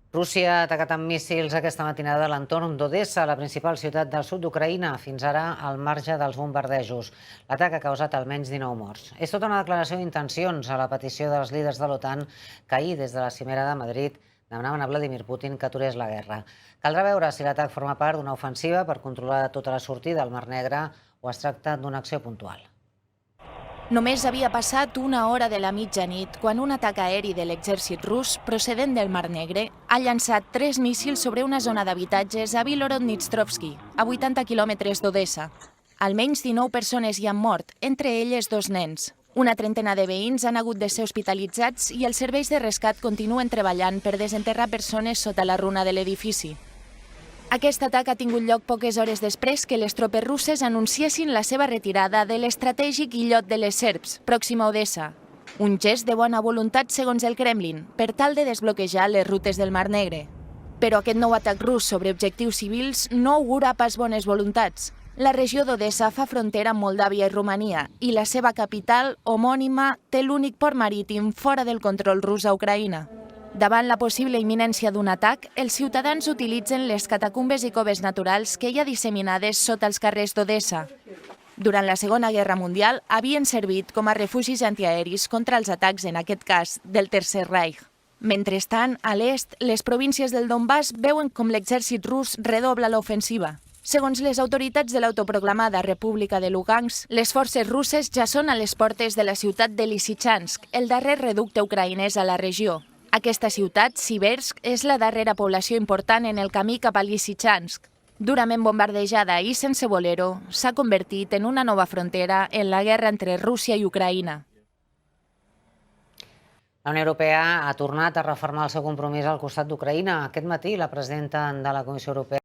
Rússia ha atacat amb míssils aquesta matinada a l'entorn d'Odessa, la principal ciutat del sud d'Ucraïna, fins ara al marge dels bombardejos. L'atac ha causat almenys 19 morts. És tota una declaració d'intencions a la petició dels líders de l'OTAN que ahir, des de la cimera de Madrid, demanaven a Vladimir Putin que aturés la guerra. Caldrà veure si l'atac forma part d'una ofensiva per controlar tota la sortida al Mar Negre o es tracta d'una acció puntual. Només havia passat una hora de la mitjanit quan un atac aeri de l'exèrcit rus procedent del Mar Negre ha llançat 3 míssils sobre una zona d'habitatges a Vilorodnitstrovski, a 80 quilòmetres d'Odessa. Almenys 19 persones hi han mort, entre elles 2 nens. Una trentena de veïns han hagut de ser hospitalitzats i els serveis de rescat continuen treballant per desenterrar persones sota la runa de l'edifici. Aquest atac ha tingut lloc poques hores després que les tropes russes anunciessin la seva retirada de l'estratègic illot de les Serps, pròxim a Odessa. Un gest de bona voluntat segons el Kremlin, per tal de desbloquejar les rutes del Mar Negre. Però aquest nou atac rus sobre objectius civils no augura pas bones voluntats. La regió d'Odessa fa frontera amb Moldàvia i Romania i la seva capital, homònima, té l'únic port marítim fora del control rus a Ucraïna. Davant la possible imminència d'un atac, els ciutadans utilitzen les catacumbes i coves naturals que hi ha disseminades sota els carrers d'Odessa. Durant la Segona Guerra Mundial havien servit com a refugis antiaeris contra els atacs, en aquest cas, del Tercer Reich. Mentrestant, a l'est, les províncies del Donbass veuen com l'exèrcit rus redobla l'ofensiva. Segons les autoritats de l'autoproclamada República de Lugansk, les forces russes ja són a les portes de la ciutat de Lysychansk, el darrer reducte ucraïnès a la regió. Aquesta ciutat, Siversk, és la darrera població important en el camí cap a Lysychansk. Durament bombardejada i sense bolero, s'ha convertit en una nova frontera en la guerra entre Rússia i Ucraïna. La Unió Europea ha tornat a refermar el seu compromís al costat d'Ucraïna. Aquest matí, la presidenta de la Comissió Europea